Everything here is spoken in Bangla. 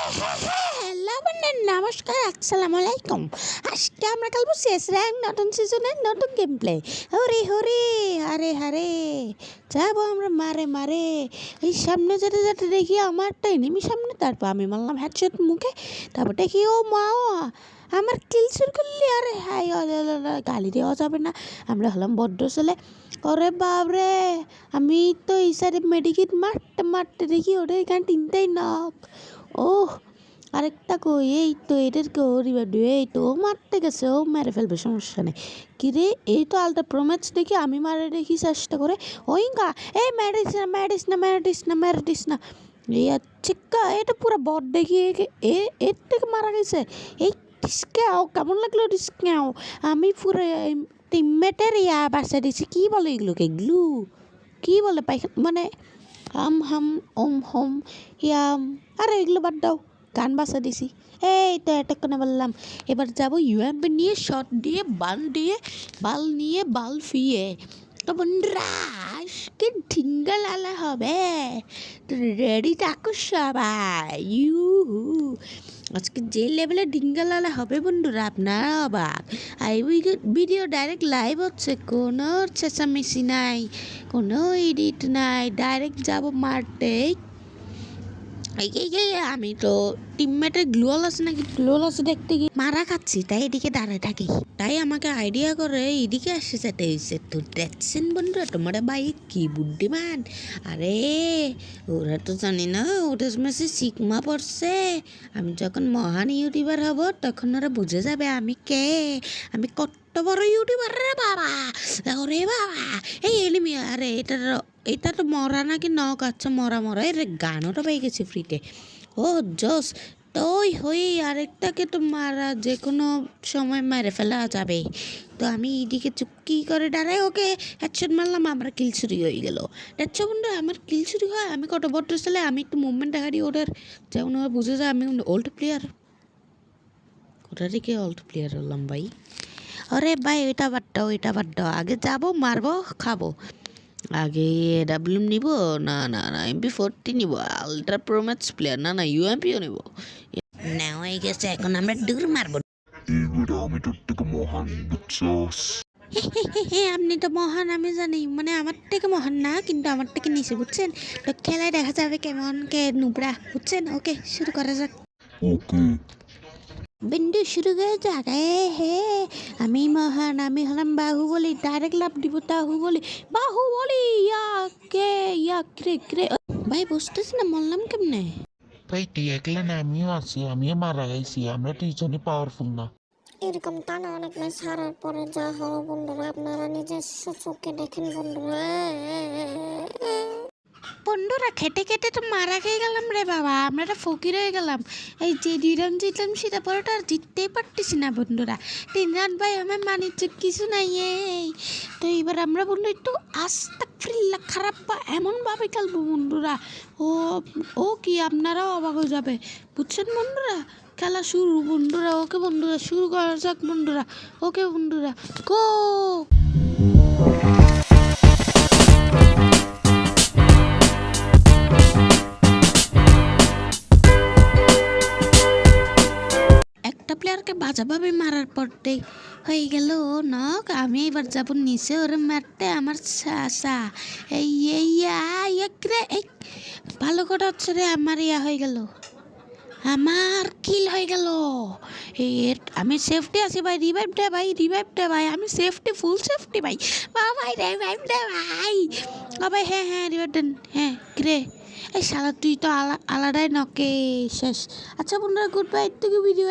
হ্যালো বন্ধুরা, নমস্কার, আসসালামু আলাইকুম। আজকে আমরা খেলবো শেষ র্যাঙ্ক নতুন সিজনের নতুন গেম প্লে। হরে হরে আরে হারে যাবো আমরা মারে মারে। এই সামনে যেতে যেতে দেখি আমারটা এনিমি সামনে, তারপর আমি মারলাম হেডশট মুখে। তারপর দেখি ও মা, আমার কিল শুরু করলি। আরে হাই, গালি দেওয়া যাবে না, আমরা হলাম বড্ড ছেলে। ওরে বাবরে, আমি তো এই সাইডে মেডিকেট মারতে মারতে দেখি ওটা এখানে তিনটাই নক। ওহ, আরেকটা কই, এই তো এদেরকে এই তো ও মারতে গেছে, ও মেরে ফেলবে, সমস্যা নেই। কিরে, এই তো আলটা প্রোম্যাচ দেখি আমি মারে দেখি চেষ্টা করে। ওই গা, এই ম্যারিস না। এই চিক্কা, এটা পুরো বট দেখি এর থেকে মারা গেছে। এই ডিসকাও কেমন লাগলো, ডিসকাও আমি পুরো টিমমেটের বাসা দিয়েছি। কী বলে এগুলোকে, গ্লু কী বলে পাইখান মানে হাম ওম হোম ইয়াম। আরে এগুলো বাদ দাও, গান বাসা দিছি। এই তো অ্যাটাক করে বললাম। এবার যাবো ইউএমপি নিয়ে, শট দিয়ে বাল নিয়ে বাল ফিয়ে। তো বন্ধুরা, আজকে ঢিঙ্গালালা হবে, তো রেডি থাকো সবাই। আজকে যে লেভেলে ঢিঙ্গালালা হবে বন্ধুরা, আপনারা অবাক। আর এই ভিডিও ডাইরেক্ট লাইভ হচ্ছে, কোনো চেঁচামেচি নাই, কোনো এডিট নাই, ডাইরেক্ট যাব মারতে। আমি তো টিমমেটের গ্লোয়াল আছে নাকি, গ্লোয়াল আছে দেখতে গিয়ে মারা খাচ্ছি, তাই এদিকে দাঁড়ায় থাকি। তাই আমাকে আইডিয়া করে এদিকে আসে যেতে হয়েছে। তো দেখছেন বন্ধুরা, তোমার ভাই কি বুদ্ধিমান। আরে ওরা তো জানি না ওদের মেসে সিগমা পড়ছে। আমি যখন মহান ইউটিউবার হব, তখন ওরা বুঝে যাবে আমি কে, আমি কত বড় ইউটিউবার রে বাবা। ওরে বাবা, এই এনিমি, আরে এটা তো মরা নাকি নক, আচ্ছা মরা এর গানও পেয়ে গেছি ফ্রিতে। ও জোস, তো হই আরেকটাকে তো মারা যে কোনো সময় মেরে ফেলা যাবে। তো আমি এইদিকে চুপকি করে দাঁড়াই, ওকে হেডশট মারলাম, আমার কিল চুরি হয়ে গেল। দেখছো বন্ধু, আমার কিল চুরি হয়, আমি কত বড় ছেলে। আমি একটু মুভমেন্ট দেখা দিই ওদের, যেমন ওরা বুঝে যায় আমি ওল্ড প্লেয়ার। ওটা থেকে ওল্ড প্লেয়ার হলাম ভাই। আরে ভাই, ওইটা বাদ দাও, আগে যাবো মারবো খাবো। আগে এডাব্লিউএম নিব, না MP40 নিব, আলট্রা প্রোম্যাক্স প্লেয়ার, না ইউএমপিও নিব। নেওয়া হয়ে গেছে, এখন আমরা দূর মারবো। আমি তোর থেকে মহান, বুঝছস? আপনি তো মহান আমি জানি, মানে আমার থেকে মহান না, কিন্তু আমার থেকে নিচে, বুঝছেন? তো খেলায় দেখা যাবে কেমন কে নুবরা, বুঝছেন? ওকে, শুরু করা যাক। ওকে, বিন্দু শুরু হয়ে যাক। হে, আমি মহান, আমি হলাম বাহুবলী, ডাইরেক্ট লাভ দিব বাহুবলী। ক্রে ভাই, বুঝতেছি না মরলাম কেমনে। ভাই তুই একলা না, আমিও আছি, আমিও মারা গেছি, আমরা দুইজনই পাওয়ারফুল না। এরকম টানা অনেক ম্যাচ হারার পরে যা হলো বন্ধুরা, আপনারা নিজস্ব চোখে দেখেন বন্ধুরা, খেটে তো মারা খেয়ে গেলাম রে বাবা, আমরা তো ফকির হয়ে গেলাম। এই যে 2 রান জিতলাম, সেটা পরেটা আর জিততেই পারতেছি না বন্ধুরা। 3 রান ভাই, আমার মানিজ্য কিছু নাই। এই তো এবার আমরা বন্ধু একটু আস্তাগফিরুল্লাহ, খারাপ বা এমনভাবে খেলবো বন্ধুরা, ও কি আপনারাও অবাক হয়ে যাবে, বুঝছেন বন্ধুরা? খেলা শুরু বন্ধুরা, ওকে বন্ধুরা, শুরু করা যাক বন্ধুরা। ওকে বন্ধুরা, গো। একটা প্লেয়ারকে বাজাভাবে মারার পরতে হয়ে গেল নক। আমি এবার যাবো নিচে ওরে মারতে, আমার চাষা। এই ভালো কথা হচ্ছে রে, আমার হয়ে গেল, আমার কিল হয়ে গেল। আমি সেফটি আছি ভাই, রিভাইভ দে ভাই, আমি সেফটি, ফুল সেফটি ভাই। ভাই রিভাইভ দে ভাই, ভাই। হ্যাঁ রিভাইভ দেন, হ্যাঁ কিরে। এই শালা, তুই তো আলাদাই নকে শেষ। আচ্ছা বন্ধুরা, গুড বাই, থেকে ভিডিও।